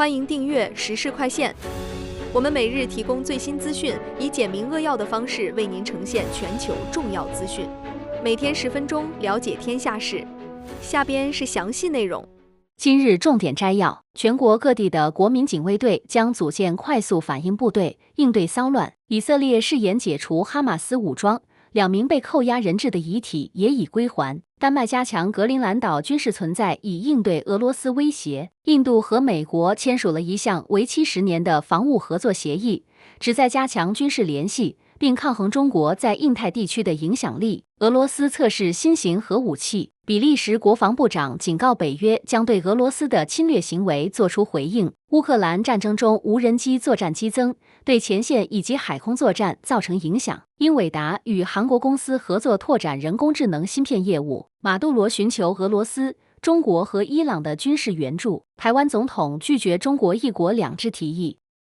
欢迎订阅时事快线。我们每日提供最新资讯，以简明扼要的方式为您呈现全球重要资讯。每天10分钟，了解天下事。下边是详细内容。今日重点摘要：全国各地的国民警卫队将组建快速反应部队，应对骚乱。以色列誓言解除哈马斯武装，2名被扣押人质的遗体也已归还。丹麦加强格陵兰岛军事存在，以应对俄罗斯威胁。印度和美国签署了一项为期10年的防务合作协议，旨在加强军事联系，并抗衡中国在印太地区的影响力。俄罗斯测试新型核武器。比利时国防部长警告北约将对俄罗斯的侵略行为作出回应。乌克兰战争中无人机作战激增，对前线以及海空作战造成影响。英伟达与韩国公司合作拓展人工智能芯片业务。马杜罗寻求俄罗斯、中国和伊朗的军事援助。台湾总统拒绝中国一国两制提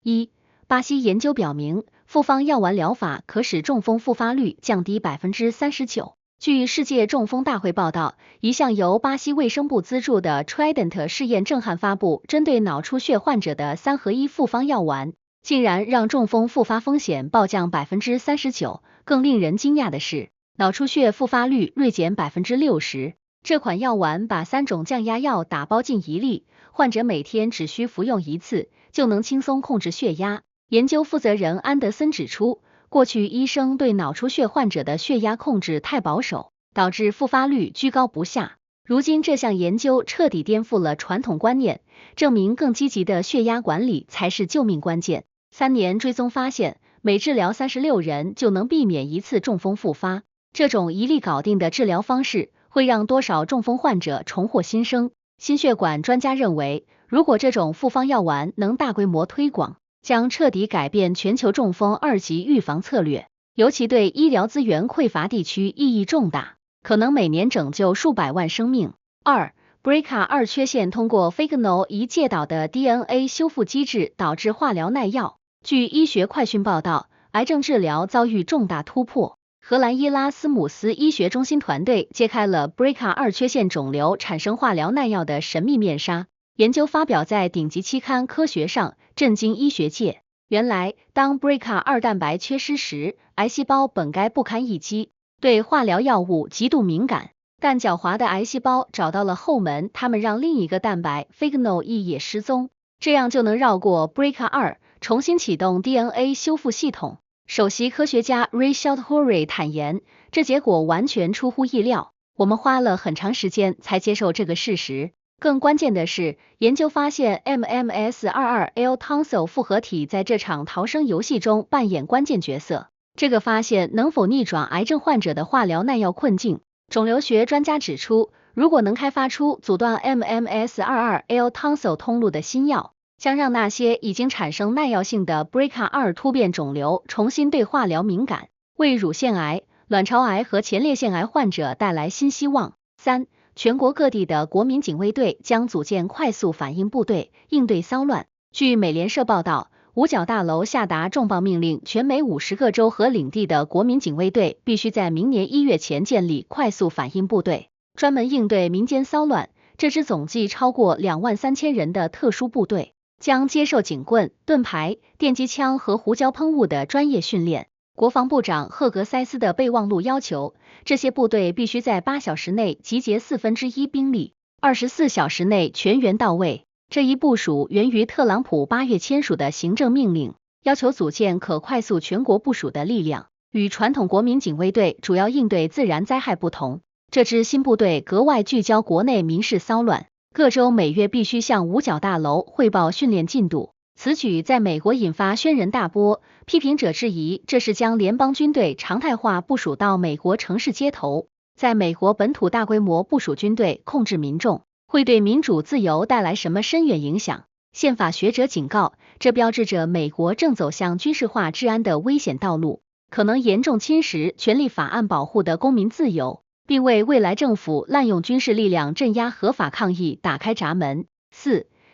议。巴西研究表明，复方药丸疗法可使中风复发率降低39%。据世界中风大会报道，一项由巴西卫生部资助的 Trident 试验震撼发布，针对脑出血患者的3合1复方药丸，竟然让中风复发风险暴降39%。更令人惊讶的是，脑出血复发率锐减60%。这款药丸把3种降压药打包进一粒，患者每天只需服用1次，就能轻松控制血压。研究负责人安德森指出，过去医生对脑出血患者的血压控制太保守，导致复发率居高不下。如今这项研究彻底颠覆了传统观念，证明更积极的血压管理才是救命关键。3年追踪发现，每治疗36人就能避免1次中风复发。这种一粒搞定的治疗方式会让多少中风患者重获新生。心血管专家认为，如果这种复方药丸能大规模推广，将彻底改变全球中风2级预防策略，尤其对医疗资源匮乏地区意义重大，可能每年拯救数百万生命。BRCA2 缺陷通过 Figno 胰介导的 DNA 修复机制导致化疗耐药。据医学快讯报道，癌症治疗遭遇重大突破。荷兰伊拉斯姆斯医学中心团队揭开了 BRCA2 缺陷肿瘤产生化疗耐药的神秘面纱。研究发表在顶级期刊科学上，震惊医学界。原来，当 BRCA2 蛋白缺失时，癌细胞本该不堪一击，对化疗药物极度敏感，但狡猾的癌细胞找到了后门，他们让另一个蛋白 Figno-E 也失踪，这样就能绕过 BRCA2，重新启动 DNA 修复系统。首席科学家 Rashad Houri 坦言，这结果完全出乎意料，我们花了很长时间才接受这个事实。更关键的是，研究发现 MMS22L Tonsil 复合体在这场逃生游戏中扮演关键角色。这个发现能否逆转癌症患者的化疗耐药困境？肿瘤学专家指出，如果能开发出阻断 MMS22L Tonsil 通路的新药，将让那些已经产生耐药性的 BRCA2 突变肿瘤重新对化疗敏感，为乳腺癌、卵巢癌和前列腺癌患者带来新希望。全国各地的国民警卫队将组建快速反应部队，应对骚乱。据美联社报道，五角大楼下达重磅命令，全美50个州和领地的国民警卫队必须在明年1月前建立快速反应部队，专门应对民间骚乱。这支总计超过23000人的特殊部队将接受警棍、盾牌、电击枪和胡椒喷雾的专业训练。国防部长赫格塞斯的备忘录要求，这些部队必须在8小时内集结1/4兵力，24小时内全员到位。这一部署源于特朗普8月签署的行政命令，要求组建可快速全国部署的力量。与传统国民警卫队主要应对自然灾害不同，这支新部队格外聚焦国内民事骚乱，各州每月必须向五角大楼汇报训练进度。此举在美国引发轩然大波，批评者质疑这是将联邦军队常态化部署到美国城市街头。在美国本土大规模部署军队控制民众，会对民主自由带来什么深远影响？宪法学者警告，这标志着美国正走向军事化治安的危险道路，可能严重侵蚀权利法案保护的公民自由，并为未来政府滥用军事力量镇压合法抗议打开闸门。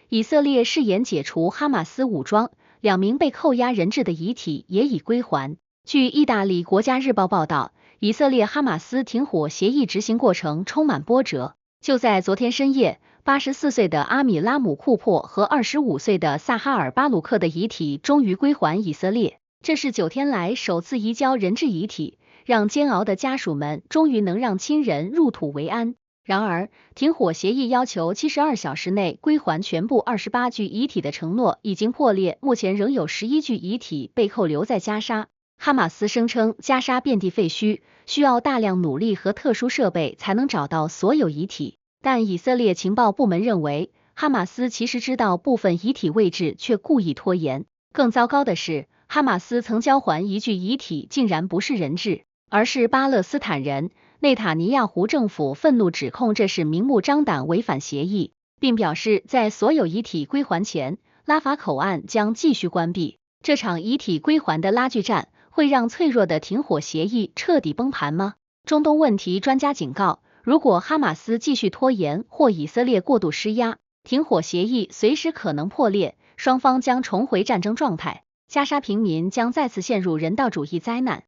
以色列誓言解除哈马斯武装，2名被扣押人质的遗体也已归还。据意大利国家日报报道，以色列哈马斯停火协议执行过程充满波折。就在昨天深夜， 84岁的阿米拉姆库珀和25岁的萨哈尔巴鲁克的遗体终于归还以色列，这是9天来首次移交人质遗体，让煎熬的家属们终于能让亲人入土为安。然而，停火协议要求72小时内归还全部28具遗体的承诺已经破裂，目前仍有11具遗体被扣留在加沙。哈马斯声称加沙遍地废墟，需要大量努力和特殊设备才能找到所有遗体。但以色列情报部门认为，哈马斯其实知道部分遗体位置，却故意拖延。更糟糕的是，哈马斯曾交还一具遗体，竟然不是人质，而是巴勒斯坦人。内塔尼亚胡政府愤怒指控这是明目张胆违反协议，并表示在所有遗体归还前，拉法口岸将继续关闭。这场遗体归还的拉锯战会让脆弱的停火协议彻底崩盘吗？中东问题专家警告，如果哈马斯继续拖延或以色列过度施压，停火协议随时可能破裂，双方将重回战争状态，加沙平民将再次陷入人道主义灾难。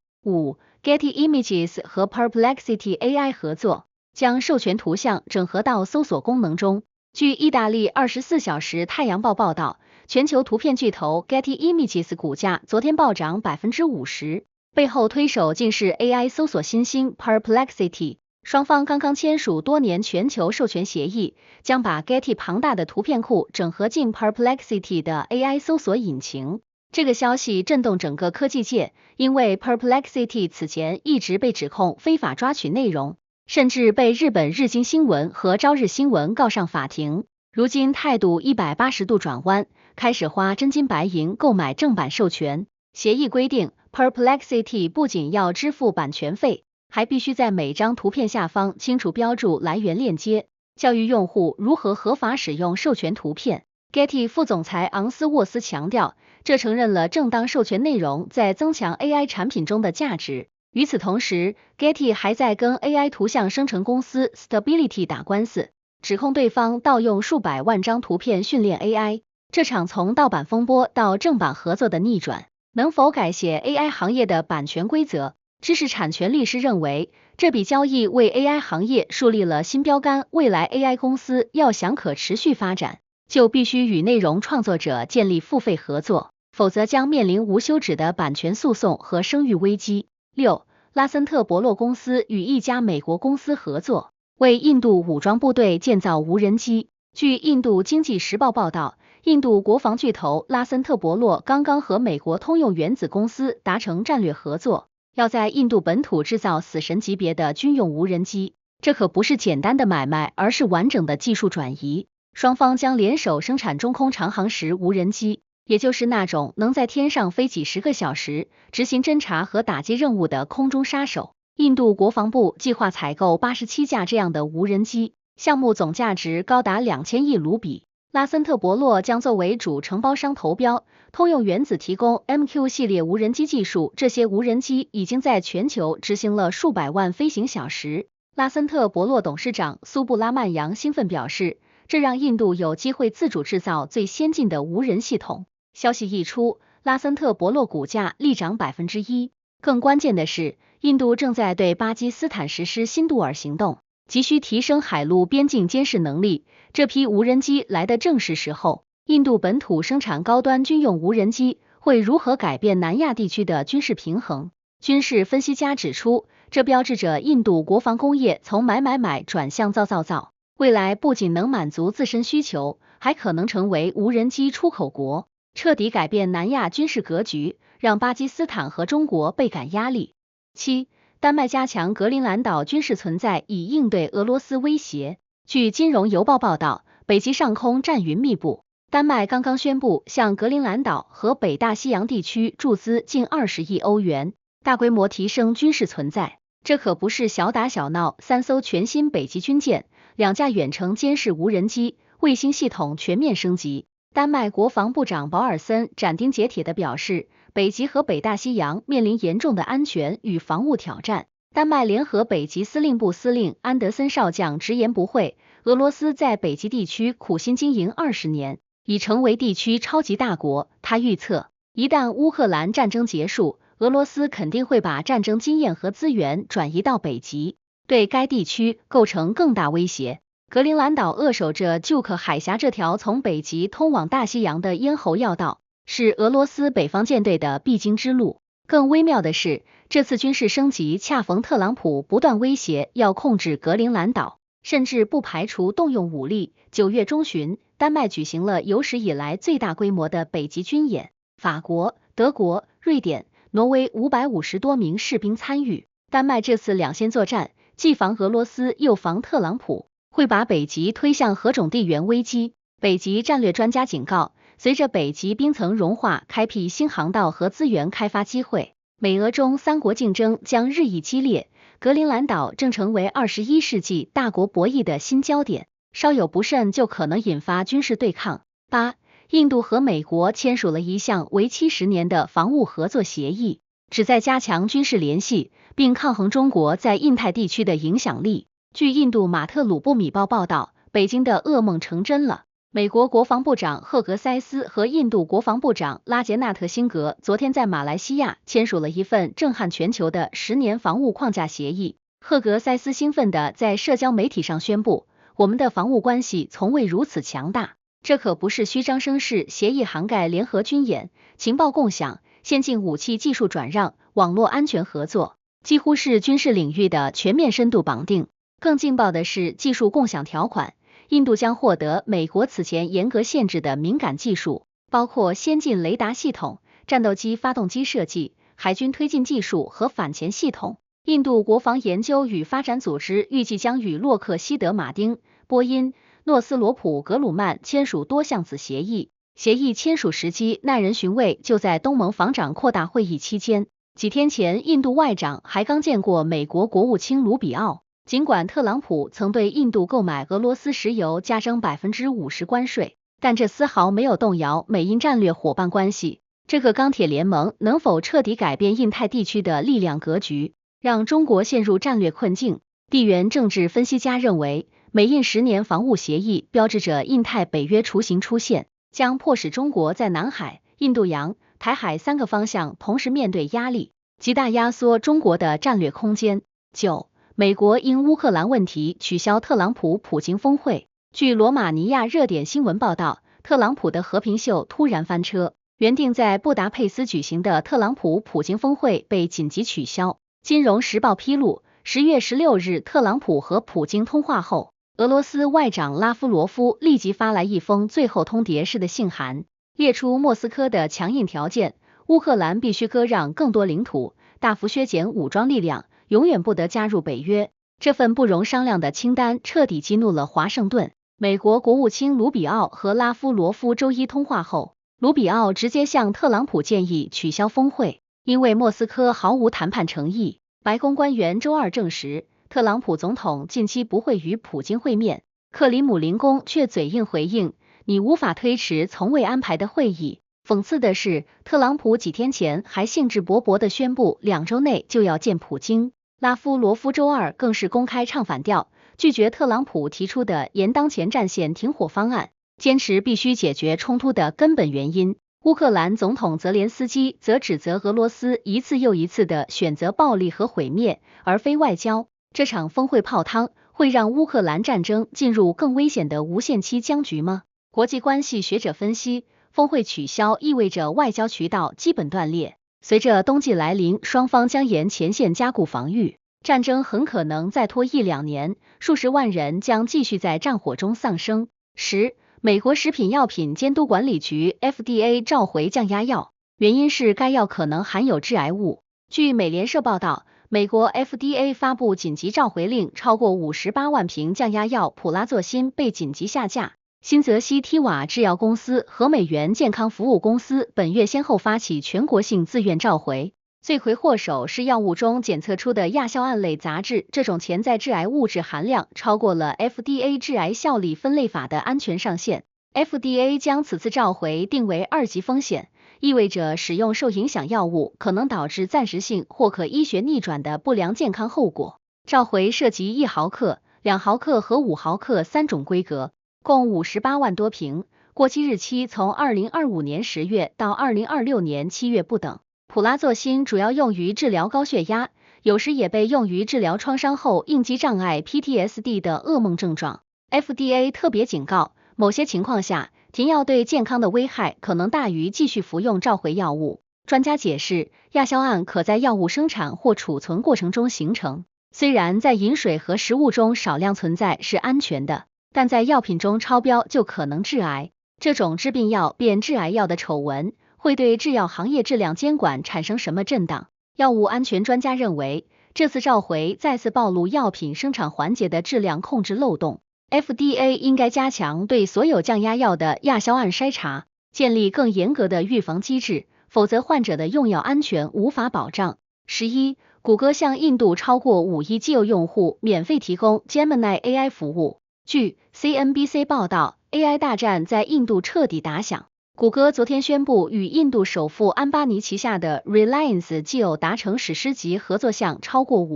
Getty Images 和 Perplexity AI 合作，将授权图像整合到搜索功能中。据意大利24小时太阳报报道，全球图片巨头 Getty Images 股价昨天暴涨 50%， 背后推手竟是 AI 搜索新星 Perplexity。双方刚刚签署多年全球授权协议，将把 Getty 庞大的图片库整合进 Perplexity 的 AI 搜索引擎。这个消息震动整个科技界，因为 Perplexity 此前一直被指控非法抓取内容，甚至被日本日经新闻和朝日新闻告上法庭。如今态度180度转弯，开始花真金白银购买正版授权。协议规定 Perplexity 不仅要支付版权费，还必须在每张图片下方清楚标注来源链接，教育用户如何合法使用授权图片。Getty 副总裁昂斯沃斯强调，这承认了正当授权内容在增强 AI 产品中的价值。与此同时 ，Getty 还在跟 AI 图像生成公司 Stability 打官司，指控对方盗用数百万张图片训练 AI。这场从盗版风波到正版合作的逆转，能否改写 AI 行业的版权规则？知识产权律师认为，这笔交易为 AI 行业树立了新标杆，未来 AI 公司要想可持续发展，就必须与内容创作者建立付费合作，否则将面临无休止的版权诉讼和声誉危机。6. 拉森特伯洛公司与一家美国公司合作，为印度武装部队建造无人机。据印度经济时报报道，印度国防巨头拉森特伯洛刚刚和美国通用原子公司达成战略合作，要在印度本土制造死神级别的军用无人机。这可不是简单的买卖，而是完整的技术转移。双方将联手生产中空长航时无人机，也就是那种能在天上飞几10个小时，执行侦察和打击任务的空中杀手。印度国防部计划采购87架这样的无人机，项目总价值高达2000亿卢比。拉森特伯洛将作为主承包商投标，通用原子提供 MQ 系列无人机技术，这些无人机已经在全球执行了数百万飞行小时。拉森特伯洛董事长苏布拉曼扬兴奋表示，这让印度有机会自主制造最先进的无人系统。消息一出，拉森特伯洛股价力涨 1%。更关键的是，印度正在对巴基斯坦实施新杜尔行动，急需提升海陆边境监视能力。这批无人机来的正是时候。印度本土生产高端军用无人机会如何改变南亚地区的军事平衡？军事分析家指出，这标志着印度国防工业从买转向造，未来不仅能满足自身需求，还可能成为无人机出口国，彻底改变南亚军事格局，让巴基斯坦和中国倍感压力。7. 丹麦加强格陵兰岛军事存在，以应对俄罗斯威胁。据金融邮报报道，北极上空战云密布，丹麦刚刚宣布向格陵兰岛和北大西洋地区注资近20亿欧元，大规模提升军事存在。这可不是小打小闹，3艘全新北极军舰，2架远程监视无人机，卫星系统全面升级。丹麦国防部长保尔森斩钉截铁地表示，北极和北大西洋面临严重的安全与防务挑战。丹麦联合北极司令部司令安德森少将直言不讳，俄罗斯在北极地区苦心经营20年，已成为地区超级大国。他预测，一旦乌克兰战争结束，俄罗斯肯定会把战争经验和资源转移到北极，对该地区构成更大威胁。格陵兰岛扼守着旧克海峡这条从北极通往大西洋的咽喉要道，是俄罗斯北方舰队的必经之路。更微妙的是，这次军事升级恰逢特朗普不断威胁要控制格陵兰岛，甚至不排除动用武力。9月中旬，丹麦举行了有史以来最大规模的北极军演，法国、德国、瑞典、挪威550多名士兵参与。丹麦这次两线作战，既防俄罗斯又防特朗普，会把北极推向何种地缘危机。北极战略专家警告，随着北极冰层融化，开辟新航道和资源开发机会，美俄中三国竞争将日益激烈，格陵兰岛正成为21世纪大国博弈的新焦点，稍有不慎就可能引发军事对抗。8. 印度和美国签署了一项为期10年的防务合作协议，旨在加强军事联系，并抗衡中国在印太地区的影响力。据印度马特鲁布米报报道，北京的噩梦成真了。美国国防部长赫格塞斯和印度国防部长拉杰纳特辛格昨天在马来西亚签署了一份震撼全球的10年防务框架协议。赫格塞斯兴奋地在社交媒体上宣布，我们的防务关系从未如此强大。这可不是虚张声势，协议涵盖联合军演、情报共享、先进武器技术转让、网络安全合作，几乎是军事领域的全面深度绑定。更劲爆的是技术共享条款，印度将获得美国此前严格限制的敏感技术，包括先进雷达系统、战斗机发动机设计、海军推进技术和反潜系统。印度国防研究与发展组织预计将与洛克希德马丁、波音、诺斯罗普格鲁曼签署多项子协议。协议签署时机耐人寻味，就在东盟防长扩大会议期间。几天前，印度外长还刚见过美国国务卿卢比奥。尽管特朗普曾对印度购买俄罗斯石油加征50%关税，但这丝毫没有动摇美印战略伙伴关系。这个钢铁联盟能否彻底改变印太地区的力量格局，让中国陷入战略困境？地缘政治分析家认为，美印10年防务协议标志着印太北约雏形出现，将迫使中国在南海、印度洋、台海3个方向同时面对压力，极大压缩中国的战略空间。9. 美国因乌克兰问题取消特朗普普京峰会。据罗马尼亚热点新闻报道，特朗普的和平秀突然翻车，原定在布达佩斯举行的特朗普普京峰会被紧急取消。金融时报披露，10月16日特朗普和普京通话后，俄罗斯外长拉夫罗夫立即发来一封最后通牒式的信函，列出莫斯科的强硬条件：乌克兰必须割让更多领土，大幅削减武装力量，永远不得加入北约。这份不容商量的清单彻底激怒了华盛顿。美国国务卿卢比奥和拉夫罗夫周一通话后，卢比奥直接向特朗普建议取消峰会，因为莫斯科毫无谈判诚意。白宫官员周二证实，特朗普总统近期不会与普京会面。克里姆林宫却嘴硬回应，你无法推迟从未安排的会议。讽刺的是，特朗普几天前还兴致勃勃地宣布2周内就要见普京。拉夫罗夫周二更是公开唱反调，拒绝特朗普提出的沿当前战线停火方案，坚持必须解决冲突的根本原因。乌克兰总统泽连斯基则指责俄罗斯一次又一次的选择暴力和毁灭，而非外交。这场峰会泡汤会让乌克兰战争进入更危险的无限期僵局吗？国际关系学者分析，峰会取消意味着外交渠道基本断裂。随着冬季来临，双方将沿前线加固防御，战争很可能再拖1-2年，数十万人将继续在战火中丧生。10. 美国食品药品监督管理局 FDA 召回降压药，原因是该药可能含有致癌物。据美联社报道，美国 FDA 发布紧急召回令，超过58万瓶降压药普拉唑辛被紧急下架。新泽西提瓦制药公司和美元健康服务公司本月先后发起全国性自愿召回，罪魁祸首是药物中检测出的亚硝胺类杂质，这种潜在致癌物质含量超过了 FDA 致癌效力分类法的安全上限。FDA 将此次召回定为2级风险，意味着使用受影响药物可能导致暂时性或可医学逆转的不良健康后果。召回涉及1毫克、2毫克和5毫克3种规格，共58万多瓶，过期日期从2025年10月到2026年7月不等。普拉唑辛主要用于治疗高血压，有时也被用于治疗创伤后应激障碍 PTSD 的噩梦症状。FDA 特别警告，某些情况下，停药对健康的危害可能大于继续服用召回药物。专家解释，亚硝胺可在药物生产或储存过程中形成，虽然在饮水和食物中少量存在是安全的，但在药品中超标就可能致癌。这种致病药变致癌药的丑闻会对制药行业质量监管产生什么震荡？药物安全专家认为，这次召回再次暴露药品生产环节的质量控制漏洞。FDA 应该加强对所有降压药的亚硝胺筛查，建立更严格的预防机制，否则患者的用药安全无法保障。11. 谷歌向印度超过5亿既有用户免费提供 Gemini AI 服务。据 CNBC 报道， AI 大战在印度彻底打响。谷歌昨天宣布与印度首富安巴尼旗下的 Reliance Jio 达成史诗级合作项，超过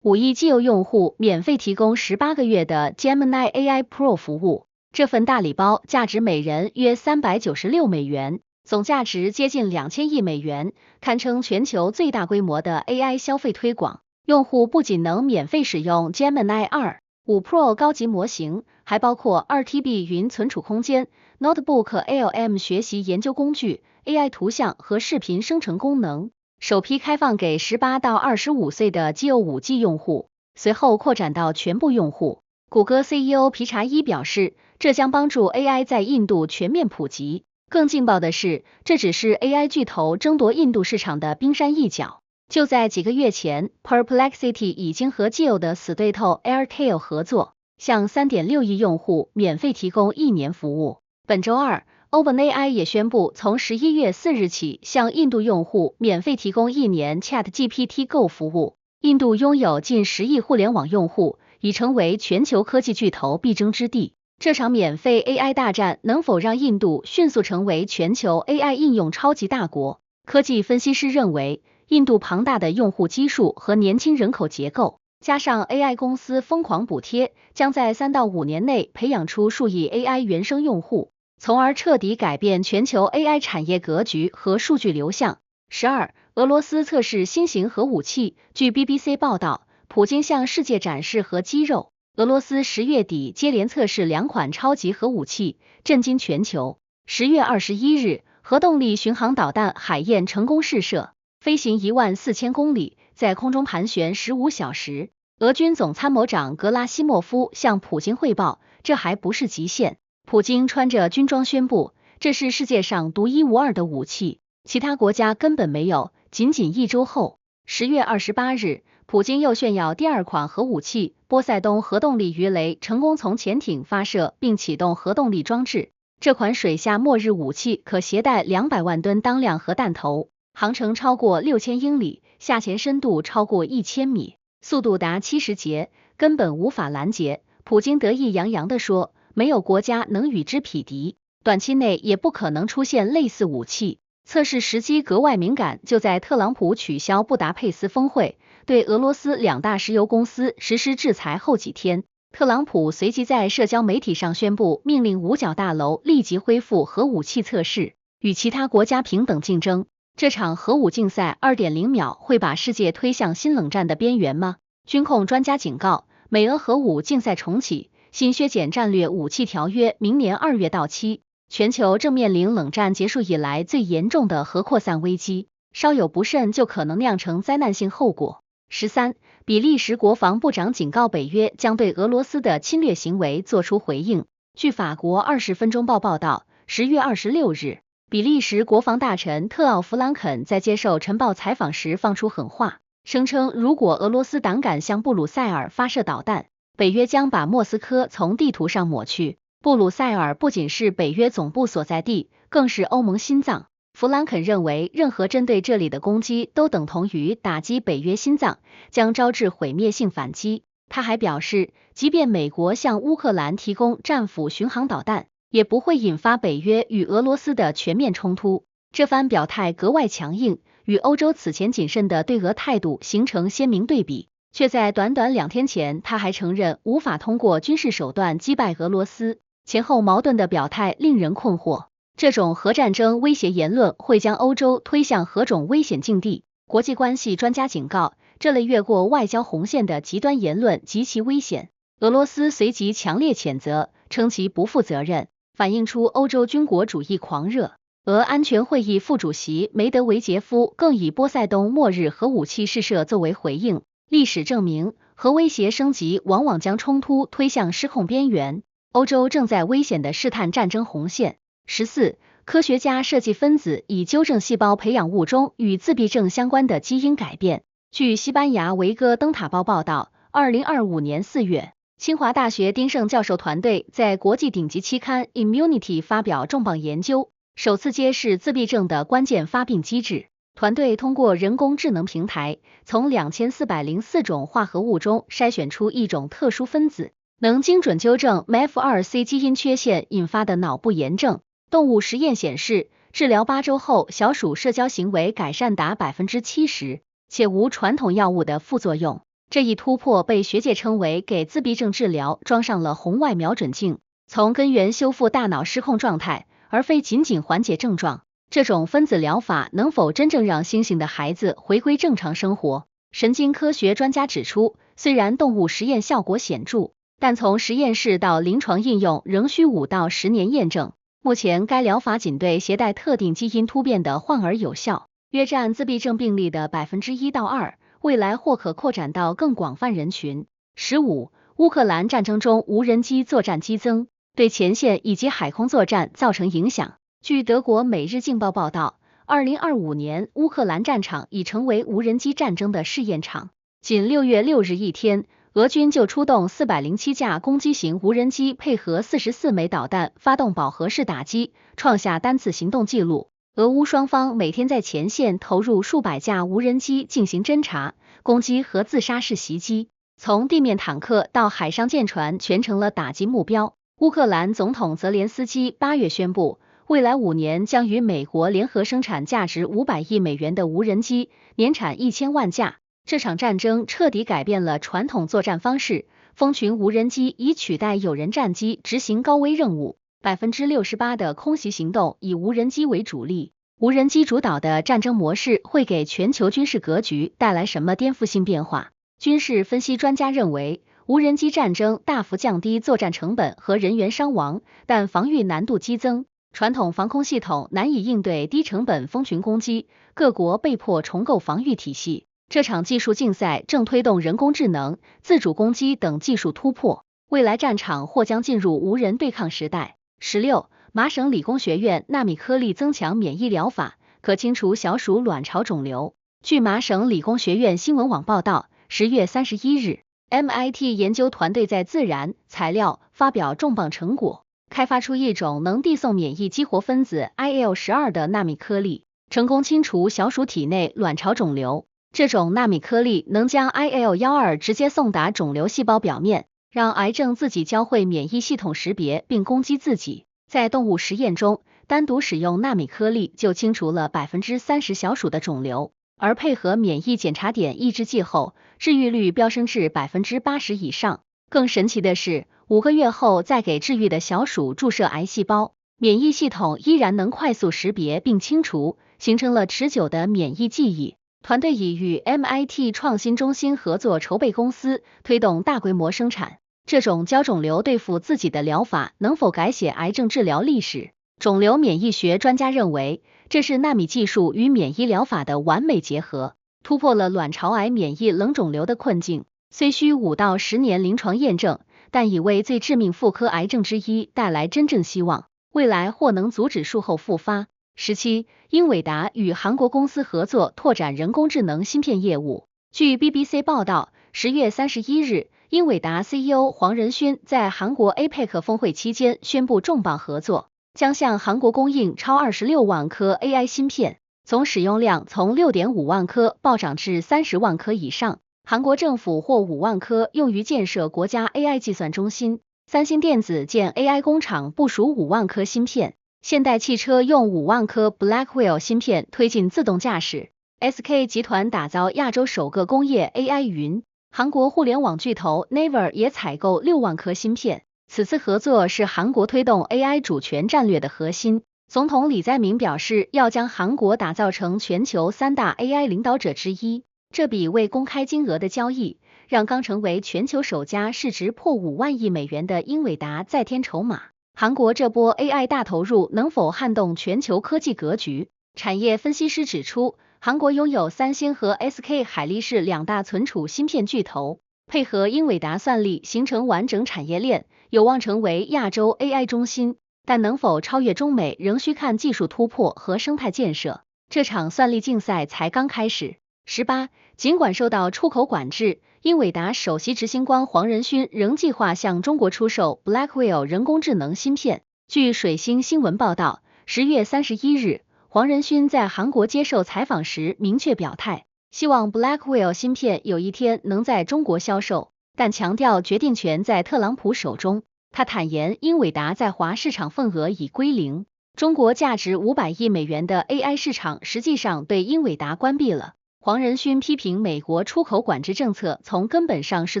5亿既有用户免费提供18个月的 Gemini AI Pro 服务。这份大礼包价值每人约396美元，总价值接近2000亿美元，堪称全球最大规模的 AI 消费推广。用户不仅能免费使用 Gemini 2.5 Pro 高级模型，还包括 2TB 云存储空间、Notebook LM 学习研究工具、AI 图像和视频生成功能，首批开放给18到25岁的基友 5G 用户，随后扩展到全部用户。谷歌 CEO 皮查伊表示，这将帮助 AI 在印度全面普及。更劲爆的是，这只是 AI 巨头争夺印度市场的冰山一角。就在几个月前 ，Perplexity 已经和既有的死对头 Airtail 合作，向 3.6 亿用户免费提供1年服务。本周二 ，OpenAI 也宣布从11月4日起向印度用户免费提供1年 ChatGPT Go 服务。印度拥有近10亿互联网用户，已成为全球科技巨头必争之地。这场免费 AI 大战能否让印度迅速成为全球 AI 应用超级大国？科技分析师认为，印度庞大的用户基数和年轻人口结构，加上 AI 公司疯狂补贴，将在3到5年内培养出数亿 AI 原生用户，从而彻底改变全球 AI 产业格局和数据流向。12. 俄罗斯测试新型核武器。据 BBC 报道，普京向世界展示核肌肉。俄罗斯10月底接连测试2款超级核武器，震惊全球。10月21日，核动力巡航导弹海燕成功试射，飞行14000公里，在空中盘旋15小时。俄军总参谋长格拉西莫夫向普京汇报，这还不是极限。普京穿着军装宣布，这是世界上独一无二的武器，其他国家根本没有。仅1周后，10月28日，普京又炫耀第2款核武器波塞冬核动力鱼雷成功从潜艇发射并启动核动力装置。这款水下末日武器可携带200万吨当量核弹头，航程超过6000英里，下潜深度超过1000米，速度达70节，根本无法拦截。普京得意洋洋地说，没有国家能与之匹敌，短期内也不可能出现类似武器。测试时机格外敏感，就在特朗普取消布达佩斯峰会，对俄罗斯2大石油公司实施制裁后几天，特朗普随即在社交媒体上宣布，命令五角大楼立即恢复核武器测试，与其他国家平等竞争。这场核武竞赛 2.0 秒会把世界推向新冷战的边缘吗？军控专家警告，美俄核武竞赛重启，新削减战略武器条约明年2月到期。全球正面临冷战结束以来最严重的核扩散危机，稍有不慎就可能酿成灾难性后果。13. 比利时国防部长警告北约将对俄罗斯的侵略行为作出回应。据法国20分钟报报道，10月26日，比利时国防大臣特奥弗兰肯在接受晨报采访时放出狠话，声称如果俄罗斯胆敢向布鲁塞尔发射导弹，北约将把莫斯科从地图上抹去。布鲁塞尔不仅是北约总部所在地，更是欧盟心脏。弗兰肯认为，任何针对这里的攻击都等同于打击北约心脏，将招致毁灭性反击。他还表示，即便美国向乌克兰提供战斧巡航导弹，也不会引发北约与俄罗斯的全面冲突。这番表态格外强硬，与欧洲此前谨慎的对俄态度形成鲜明对比。却在短短2天前，他还承认无法通过军事手段击败俄罗斯。前后矛盾的表态令人困惑，这种核战争威胁言论会将欧洲推向何种危险境地？国际关系专家警告，这类越过外交红线的极端言论极其危险。俄罗斯随即强烈谴责，称其不负责任，反映出欧洲军国主义狂热。俄安全会议副主席梅德韦杰夫更以波塞冬末日核武器试射作为回应。历史证明，核威胁升级往往将冲突推向失控边缘。欧洲正在危险地试探战争红线。14. 科学家设计分子以纠正细胞培养物中与自闭症相关的基因改变。据西班牙维戈登塔报报道，2025年4月，清华大学丁胜教授团队在国际顶级期刊 Immunity 发表重磅研究，首次揭示自闭症的关键发病机制。团队通过人工智能平台，从2404种化合物中筛选出一种特殊分子，能精准纠正 MEF2C 基因缺陷引发的脑部炎症。动物实验显示，治疗8周后，小鼠社交行为改善达 70%， 且无传统药物的副作用。这一突破被学界称为给自闭症治疗装上了红外瞄准镜，从根源修复大脑失控状态，而非仅仅缓解症状。这种分子疗法能否真正让星星的孩子回归正常生活？神经科学专家指出，虽然动物实验效果显著，但从实验室到临床应用仍需5到10年验证。目前该疗法仅对携带特定基因突变的患儿有效，约占自闭症病例的 1% 到 2%， 未来或可扩展到更广泛人群。15. 乌克兰战争中无人机作战激增，对前线以及海空作战造成影响。据德国《每日镜报》报道，2025年乌克兰战场已成为无人机战争的试验场。仅6月6日一天，俄军就出动407架攻击型无人机，配合44枚导弹，发动饱和式打击，创下单次行动记录。俄乌双方每天在前线投入数百架无人机进行侦察、攻击和自杀式袭击，从地面坦克到海上舰船全成了打击目标。乌克兰总统泽连斯基8月宣布，未来5年将与美国联合生产价值500亿美元的无人机，年产1000万架。这场战争彻底改变了传统作战方式，蜂群无人机已取代有人战机执行高危任务。68%的空袭行动以无人机为主力。无人机主导的战争模式会给全球军事格局带来什么颠覆性变化？军事分析专家认为，无人机战争大幅降低作战成本和人员伤亡，但防御难度激增，传统防空系统难以应对低成本蜂群攻击，各国被迫重构防御体系。这场技术竞赛正推动人工智能、自主攻击等技术突破，未来战场或将进入无人对抗时代。16. 麻省理工学院纳米颗粒增强免疫疗法可清除小鼠卵巢肿瘤。据麻省理工学院新闻网报道，10月31日，MIT 研究团队在《自然》材料发表重磅成果，开发出一种能递送免疫激活分子 IL-12的纳米颗粒，成功清除小鼠体内卵巢肿瘤。这种纳米颗粒能将 IL-12直接送达肿瘤细胞表面，让癌症自己教会免疫系统识别并攻击自己。在动物实验中，单独使用纳米颗粒就清除了 30% 小鼠的肿瘤，而配合免疫检查点抑制剂后，治愈率飙升至 80% 以上。更神奇的是，5个月后再给治愈的小鼠注射癌细胞，免疫系统依然能快速识别并清除，形成了持久的免疫记忆。团队已与 MIT 创新中心合作筹备公司，推动大规模生产。这种教肿瘤对付自己的疗法能否改写癌症治疗历史？肿瘤免疫学专家认为，这是纳米技术与免疫疗法的完美结合，突破了卵巢癌免疫冷肿瘤的困境。虽需5到10年临床验证，但已为最致命妇科癌症之一带来真正希望，未来或能阻止术后复发。17. 英伟达与韩国公司合作拓展人工智能芯片业务。据 BBC 报道，10月31日，英伟达 CEO 黄仁勋在韩国 APEC 峰会期间宣布重磅合作，将向韩国供应超26万颗 AI 芯片，总使用量从 6.5 万颗暴涨至30万颗以上。韩国政府获5万颗用于建设国家 AI 计算中心，三星电子建 AI 工厂部署5万颗芯片。现代汽车用5万颗 Blackwell 芯片推进自动驾驶。SK 集团打造亚洲首个工业 AI 云。韩国互联网巨头 Naver 也采购6万颗芯片。此次合作是韩国推动 AI 主权战略的核心。总统李在明表示，要将韩国打造成全球3大 AI 领导者之一。这笔未公开金额的交易让刚成为全球首家市值破5万亿美元的英伟达再添筹码。韩国这波 AI 大投入能否撼动全球科技格局？产业分析师指出，韩国拥有三星和 SK 海力士2大存储芯片巨头，配合英伟达算力形成完整产业链，有望成为亚洲 AI 中心。但能否超越中美，仍需看技术突破和生态建设。这场算力竞赛才刚开始。18，尽管受到出口管制，英伟达首席执行官黄仁勋仍计划向中国出售 Blackwell 人工智能芯片。据水星新闻报道，10月31日，黄仁勋在韩国接受采访时明确表态，希望 Blackwell 芯片有一天能在中国销售，但强调决定权在特朗普手中。他坦言，英伟达在华市场份额已归零，中国价值500亿美元的 AI 市场实际上被英伟达关闭了。黄仁勋批评美国出口管制政策从根本上是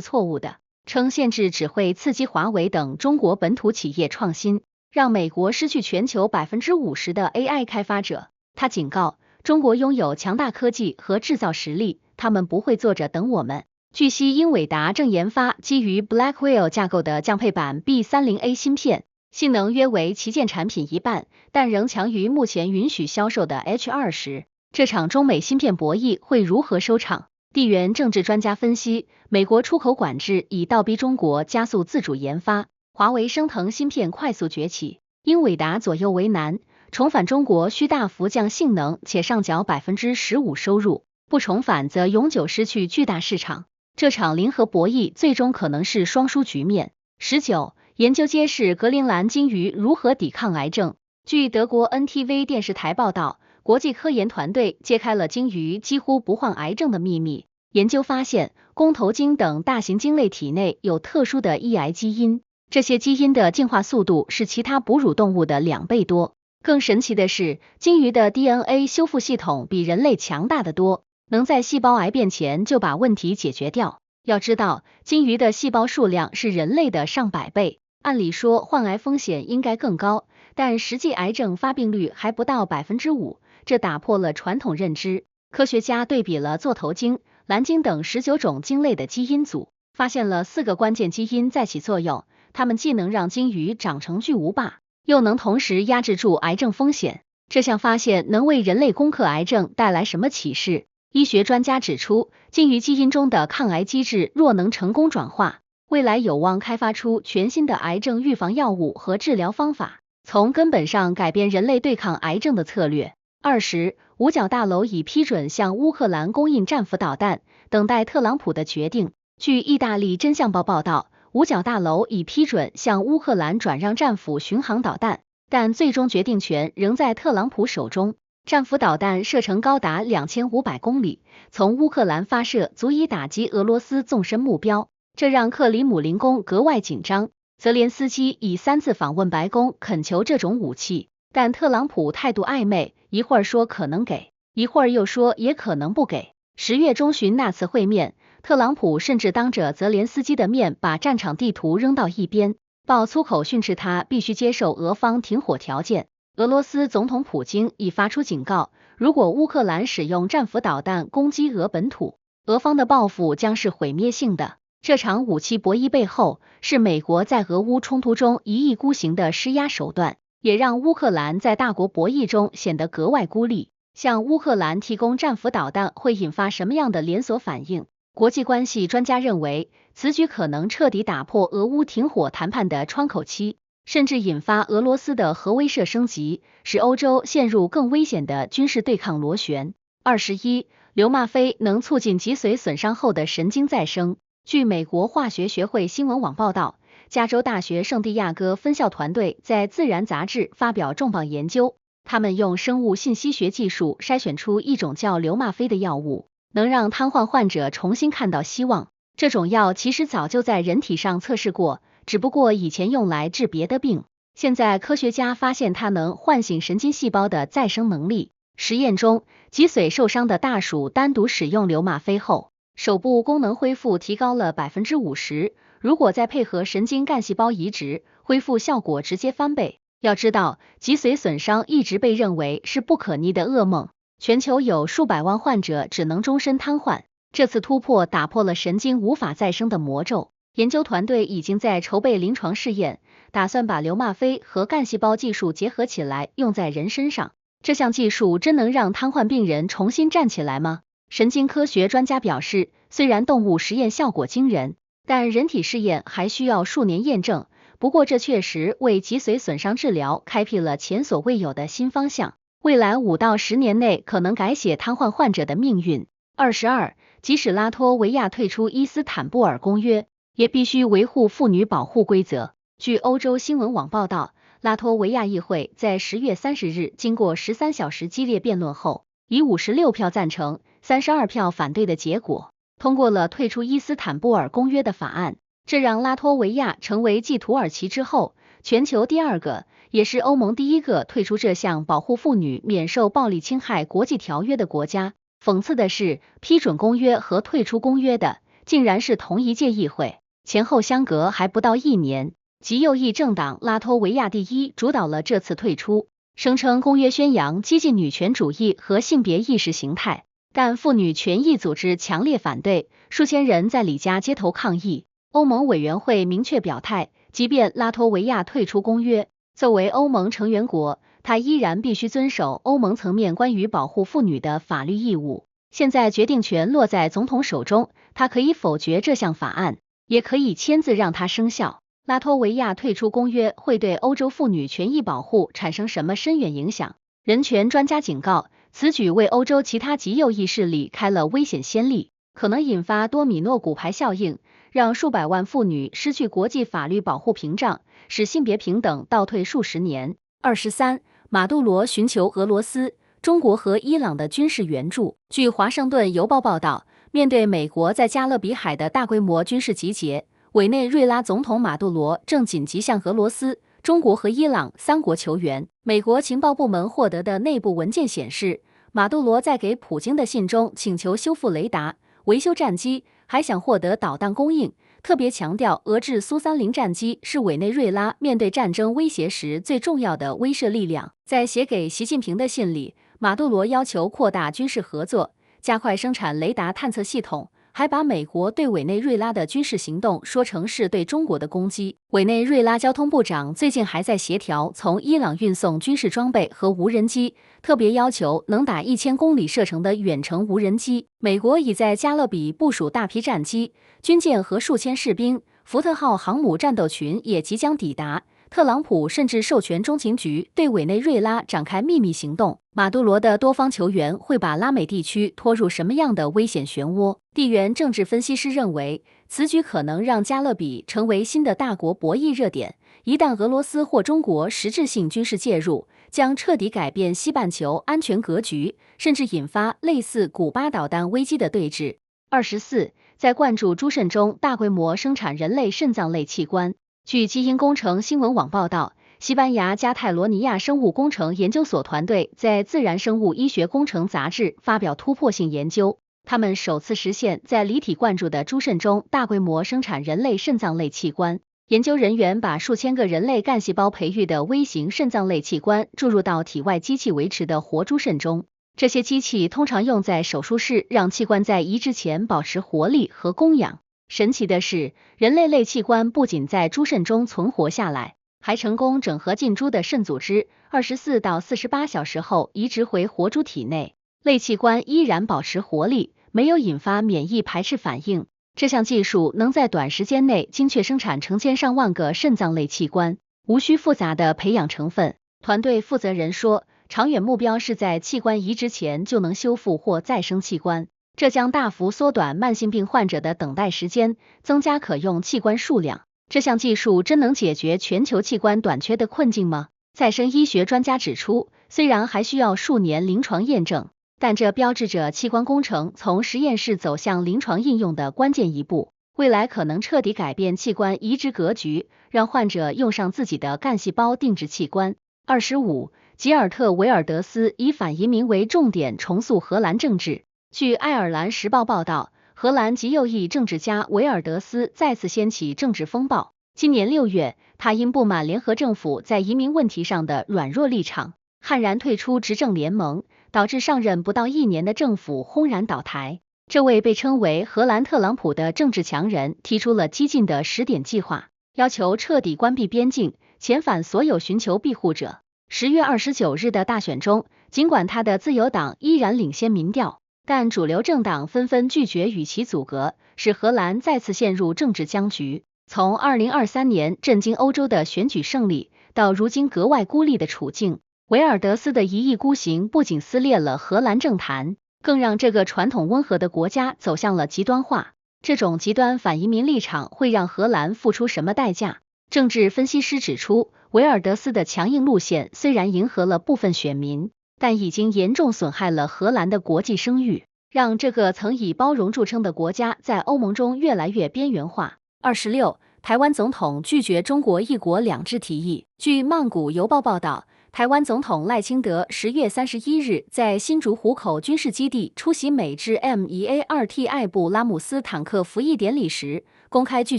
错误的，称限制只会刺激华为等中国本土企业创新，让美国失去全球50%的 AI 开发者。他警告，中国拥有强大科技和制造实力，他们不会坐着等我们。据悉，英伟达正研发基于 Blackwell 架构的降配版 B30A 芯片，性能约为旗舰产品一半，但仍强于目前允许销售的 H20。这场中美芯片博弈会如何收场？地缘政治专家分析，美国出口管制已倒逼中国加速自主研发，华为升腾芯片快速崛起，英伟达左右为难，重返中国需大幅降性能且上缴15%收入，不重返则永久失去巨大市场。这场零和博弈最终可能是双输局面。19，研究揭示格陵兰鲸鱼如何抵抗癌症。据德国 NTV 电视台报道，国际科研团队揭开了鲸鱼几乎不患癌症的秘密。研究发现，公头鲸等大型鲸类体内有特殊的抑癌基因，这些基因的进化速度是其他哺乳动物的2倍多。更神奇的是，鲸鱼的 DNA 修复系统比人类强大得多，能在细胞癌变前就把问题解决掉。要知道，鲸鱼的细胞数量是人类的上百倍，按理说患癌风险应该更高，但实际癌症发病率还不到5%，这打破了传统认知。科学家对比了座头鲸、蓝鲸等19种鲸类的基因组，发现了4个关键基因在起作用，它们既能让鲸鱼长成巨无霸，又能同时压制住癌症风险。这项发现能为人类攻克癌症带来什么启示？医学专家指出，鲸鱼基因中的抗癌机制若能成功转化，未来有望开发出全新的癌症预防药物和治疗方法，从根本上改变人类对抗癌症的策略。20，五角大楼已批准向乌克兰供应战斧导弹，等待特朗普的决定。据意大利真相报报道，五角大楼已批准向乌克兰转让战斧巡航导弹，但最终决定权仍在特朗普手中。战斧导弹射程高达2500公里，从乌克兰发射足以打击俄罗斯纵深目标，这让克里姆林宫格外紧张。泽连斯基已3次访问白宫恳求这种武器，但特朗普态度暧昧，一会儿说可能给，一会儿又说也可能不给。10月中旬那次会面，特朗普甚至当着泽连斯基的面把战场地图扔到一边，爆粗口训斥他必须接受俄方停火条件。俄罗斯总统普京已发出警告，如果乌克兰使用战斧导弹攻击俄本土，俄方的报复将是毁灭性的。这场武器博弈背后，是美国在俄乌冲突中一意孤行的施压手段，也让乌克兰在大国博弈中显得格外孤立。向乌克兰提供战斧导弹会引发什么样的连锁反应？国际关系专家认为，此举可能彻底打破俄乌停火谈判的窗口期，甚至引发俄罗斯的核威慑升级，使欧洲陷入更危险的军事对抗螺旋。21，硫吗啡能促进脊髓损伤后的神经再生。据美国化学学会新闻网报道，加州大学圣地亚哥分校团队在《自然》杂志发表重磅研究，他们用生物信息学技术筛选出一种叫硫吗啡的药物，能让瘫痪患者重新看到希望。这种药其实早就在人体上测试过，只不过以前用来治别的病，现在科学家发现它能唤醒神经细胞的再生能力。实验中，脊髓受伤的大鼠单独使用硫吗啡后，手部功能恢复提高了 50%， 如果再配合神经干细胞移植，恢复效果直接翻倍。要知道，脊髓损伤一直被认为是不可逆的噩梦，全球有数百万患者只能终身瘫痪。这次突破打破了神经无法再生的魔咒，研究团队已经在筹备临床试验，打算把硫吗啡和干细胞技术结合起来用在人身上。这项技术真能让瘫痪病人重新站起来吗？神经科学专家表示，虽然动物实验效果惊人，但人体试验还需要数年验证。不过这确实为脊髓损伤治疗开辟了前所未有的新方向，未来5到10年内可能改写瘫痪患者的命运。22. 即使拉脱维亚退出伊斯坦布尔公约，也必须维护妇女保护规则。据欧洲新闻网报道，拉脱维亚议会在10月30日经过13小时激烈辩论后，以56票赞成、32票反对的结果，通过了退出伊斯坦布尔公约的法案。这让拉脱维亚成为继土耳其之后，全球第2个，也是欧盟第1个退出这项保护妇女免受暴力侵害国际条约的国家。讽刺的是，批准公约和退出公约的，竟然是同一届议会，前后相隔还不到1年。极右翼政党拉脱维亚第1主导了这次退出，声称公约宣扬激进女权主义和性别意识形态，但妇女权益组织强烈反对，数千人在里加街头抗议。欧盟委员会明确表态，即便拉脱维亚退出公约，作为欧盟成员国，它依然必须遵守欧盟层面关于保护妇女的法律义务。现在决定权落在总统手中，他可以否决这项法案，也可以签字让它生效。拉脱维亚退出公约会对欧洲妇女权益保护产生什么深远影响？人权专家警告，此举为欧洲其他极右翼势力开了危险先例，可能引发多米诺骨牌效应，让数百万妇女失去国际法律保护屏障，使性别平等倒退数十年。23. 马杜罗寻求俄罗斯、中国和伊朗的军事援助。据华盛顿邮报报道，面对美国在加勒比海的大规模军事集结，委内瑞拉总统马杜罗正紧急向俄罗斯、中国和伊朗3国求援。美国情报部门获得的内部文件显示，马杜罗在给普京的信中请求修复雷达、维修战机，还想获得导弹供应，特别强调俄制苏30战机是委内瑞拉面对战争威胁时最重要的威慑力量。在写给习近平的信里，马杜罗要求扩大军事合作，加快生产雷达探测系统，还把美国对委内瑞拉的军事行动说成是对中国的攻击。委内瑞拉交通部长最近还在协调从伊朗运送军事装备和无人机，特别要求能打1000公里射程的远程无人机。美国已在加勒比部署大批战机、军舰和数千士兵，福特号航母战斗群也即将抵达。特朗普甚至授权中情局对委内瑞拉展开秘密行动。马杜罗的多方求援会把拉美地区拖入什么样的危险漩涡？地缘政治分析师认为，此举可能让加勒比成为新的大国博弈热点。一旦俄罗斯或中国实质性军事介入，将彻底改变西半球安全格局，甚至引发类似古巴导弹危机的对峙。24. 在灌注猪肾中大规模生产人类肾脏类器官。据基因工程新闻网报道，西班牙加泰罗尼亚生物工程研究所团队在《自然生物医学工程》杂志发表突破性研究，他们首次实现在离体灌注的猪肾中大规模生产人类肾脏类器官。研究人员把数千个人类干细胞培育的微型肾脏类器官注入到体外机器维持的活猪肾中，这些机器通常用在手术室，让器官在移植前保持活力和供氧。神奇的是，人类类器官不仅在猪肾中存活下来，还成功整合进猪的肾组织，24到48小时后移植回活猪体内，类器官依然保持活力，没有引发免疫排斥反应。这项技术能在短时间内精确生产成千上万个肾脏类器官，无需复杂的培养成分。团队负责人说，长远目标是在器官移植前就能修复或再生器官。这将大幅缩短慢性病患者的等待时间，增加可用器官数量。这项技术真能解决全球器官短缺的困境吗？再生医学专家指出，虽然还需要数年临床验证，但这标志着器官工程从实验室走向临床应用的关键一步。未来可能彻底改变器官移植格局，让患者用上自己的干细胞定制器官。25. 吉尔特·维尔德斯以反移民为重点重塑荷兰政治。据爱尔兰时报报道，荷兰极右翼政治家维尔德斯再次掀起政治风暴。今年6月，他因不满联合政府在移民问题上的软弱立场，悍然退出执政联盟，导致上任不到1年的政府轰然倒台。这位被称为荷兰特朗普的政治强人提出了激进的10点计划，要求彻底关闭边境，遣返所有寻求庇护者。10月29日的大选中，尽管他的自由党依然领先民调，但主流政党纷纷拒绝与其阻隔，使荷兰再次陷入政治僵局。从2023年震惊欧洲的选举胜利，到如今格外孤立的处境，维尔德斯的一意孤行不仅撕裂了荷兰政坛，更让这个传统温和的国家走向了极端化。这种极端反移民立场会让荷兰付出什么代价？政治分析师指出，维尔德斯的强硬路线虽然迎合了部分选民，但已经严重损害了荷兰的国际声誉，让这个曾以包容著称的国家在欧盟中越来越边缘化。26. 台湾总统拒绝中国一国两制提议。据曼谷邮报报道，台湾总统赖清德10月31日在新竹湖口军事基地出席美制 MEA-2T 艾布拉姆斯坦克服役典礼时，公开拒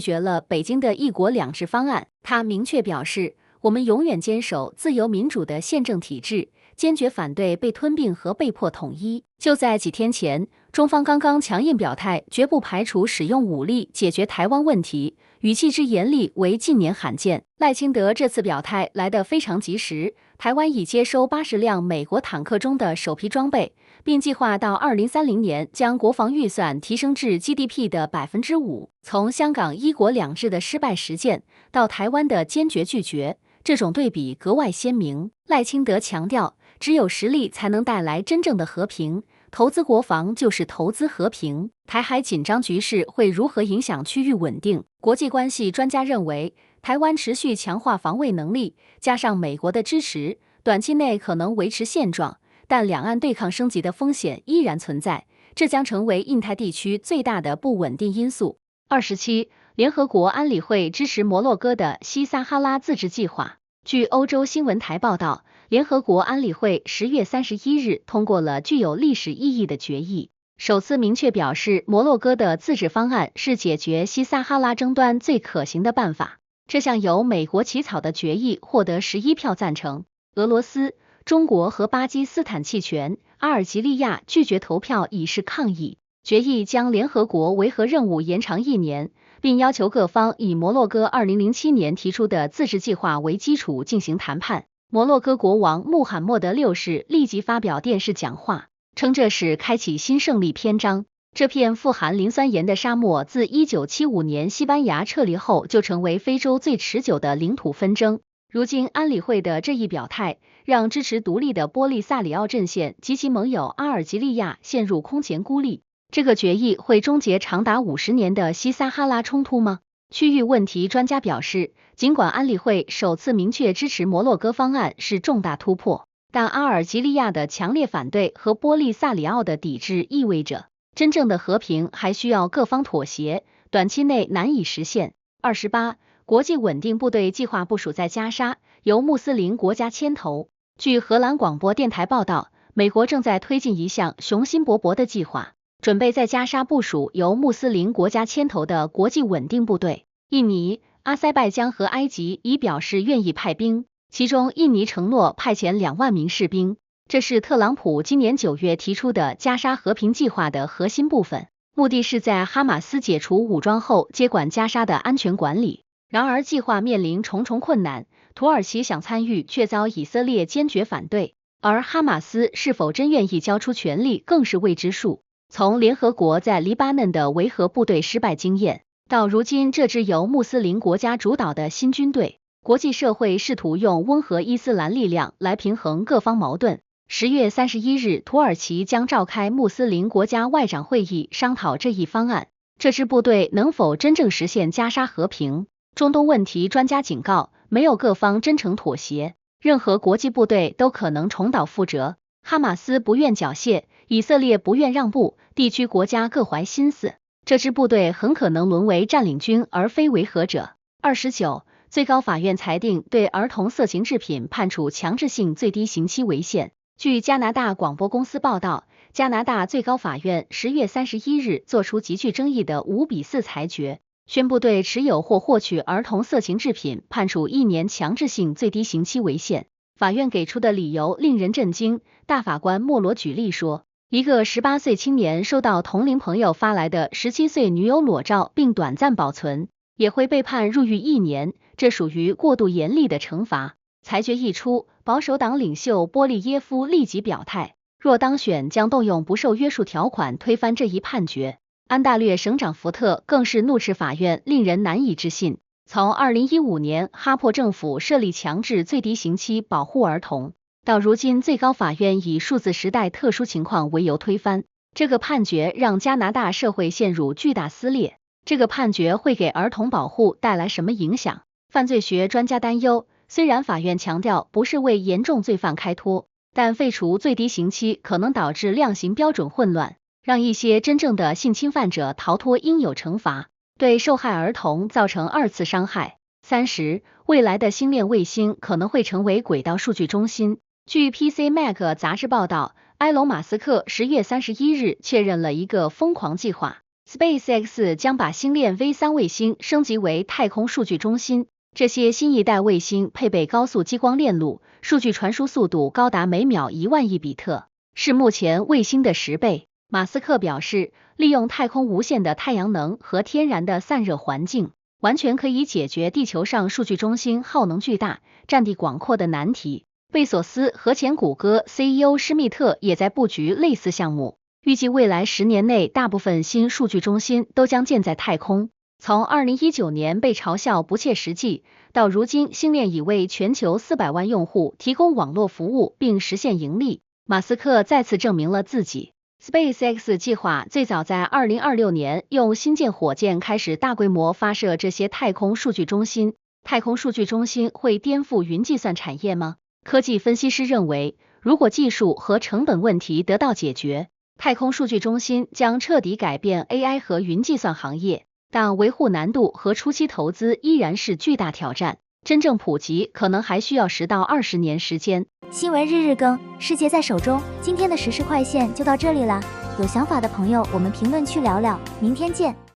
绝了北京的一国两制方案。他明确表示，我们永远坚守自由民主的宪政体制，坚决反对被吞并和被迫统一。就在几天前，中方刚刚强硬表态，绝不排除使用武力解决台湾问题，语气之严厉为近年罕见。赖清德这次表态来得非常及时，台湾已接收80辆美国坦克中的首批装备，并计划到2030年将国防预算提升至 GDP 的 5%。从香港一国两制的失败实践到台湾的坚决拒绝，这种对比格外鲜明。赖清德强调，只有实力才能带来真正的和平，投资国防就是投资和平。台海紧张局势会如何影响区域稳定？国际关系专家认为，台湾持续强化防卫能力，加上美国的支持，短期内可能维持现状，但两岸对抗升级的风险依然存在，这将成为印太地区最大的不稳定因素。27. 联合国安理会支持摩洛哥的西撒哈拉自治计划。据欧洲新闻台报道，联合国安理会10月31日通过了具有历史意义的决议，首次明确表示摩洛哥的自治方案是解决西撒哈拉争端最可行的办法。这项由美国起草的决议获得11票赞成，俄罗斯、中国和巴基斯坦弃权，阿尔及利亚拒绝投票以示抗议。决议将联合国维和任务延长1年，并要求各方以摩洛哥2007年提出的自治计划为基础进行谈判。摩洛哥国王穆罕默德6世立即发表电视讲话，称这是开启新胜利篇章。这片富含磷酸盐的沙漠自1975年西班牙撤离后就成为非洲最持久的领土纷争。如今安理会的这一表态，让支持独立的波利萨里奥阵线及其盟友阿尔及利亚陷入空前孤立。这个决议会终结长达50年的西撒哈拉冲突吗？区域问题专家表示，尽管安理会首次明确支持摩洛哥方案是重大突破，但阿尔及利亚的强烈反对和波利萨里奥的抵制意味着，真正的和平还需要各方妥协，短期内难以实现。28. 国际稳定部队计划部署在加沙，由穆斯林国家牵头。据荷兰广播电台报道，美国正在推进一项雄心勃勃的计划，准备在加沙部署由穆斯林国家牵头的国际稳定部队。印尼、阿塞拜疆和埃及已表示愿意派兵，其中印尼承诺派遣2万名士兵。这是特朗普今年9月提出的加沙和平计划的核心部分，目的是在哈马斯解除武装后接管加沙的安全管理。然而计划面临重重困难，土耳其想参与却遭以色列坚决反对，而哈马斯是否真愿意交出权力更是未知数。从联合国在黎巴嫩的维和部队失败经验，到如今这支由穆斯林国家主导的新军队，国际社会试图用温和伊斯兰力量来平衡各方矛盾。10月31日，土耳其将召开穆斯林国家外长会议商讨这一方案。这支部队能否真正实现加沙和平？中东问题专家警告，没有各方真诚妥协，任何国际部队都可能重蹈覆辙。哈马斯不愿缴械，以色列不愿让步，地区国家各怀心思，这支部队很可能沦为占领军而非维和者。29. 最高法院裁定对儿童色情制品判处强制性最低刑期为限。据加拿大广播公司报道，加拿大最高法院10月31日作出极具争议的5-4裁决，宣布对持有或获取儿童色情制品判处1年强制性最低刑期为限。法院给出的理由令人震惊，大法官莫罗举例说，一个18岁青年收到同龄朋友发来的17岁女友裸照并短暂保存，也会被判入狱1年，这属于过度严厉的惩罚。裁决一出，保守党领袖波利耶夫立即表态，若当选将动用不受约束条款推翻这一判决。安大略省长福特更是怒斥法院令人难以置信。从2015年哈珀政府设立强制最低刑期保护儿童，到如今最高法院以数字时代特殊情况为由推翻这个判决，让加拿大社会陷入巨大撕裂。这个判决会给儿童保护带来什么影响？犯罪学专家担忧，虽然法院强调不是为严重罪犯开脱，但废除最低刑期可能导致量刑标准混乱，让一些真正的性侵犯者逃脱应有惩罚，对受害儿童造成2次伤害。30. 未来的星链卫星可能会成为轨道数据中心。据 PCMag 杂志报道，埃隆·马斯克10月31日确认了一个疯狂计划 ，SpaceX 将把星链 V3 卫星升级为太空数据中心。这些新一代卫星配备高速激光链路，数据传输速度高达每秒1万亿比特，是目前卫星的10倍。马斯克表示，利用太空无限的太阳能和天然的散热环境，完全可以解决地球上数据中心耗能巨大、占地广阔的难题。贝索斯和前谷歌 CEO 施密特也在布局类似项目，预计未来10年内，大部分新数据中心都将建在太空。从2019年被嘲笑不切实际，到如今星链已为全球400万用户提供网络服务并实现盈利，马斯克再次证明了自己。SpaceX 计划最早在2026年用星舰火箭开始大规模发射这些太空数据中心。太空数据中心会颠覆云计算产业吗？科技分析师认为，如果技术和成本问题得到解决，太空数据中心将彻底改变 AI 和云计算行业，但维护难度和初期投资依然是巨大挑战。真正普及可能还需要10到20年时间。新闻日日更，世界在手中。今天的时事快线就到这里啦，有想法的朋友，我们评论区聊聊，明天见。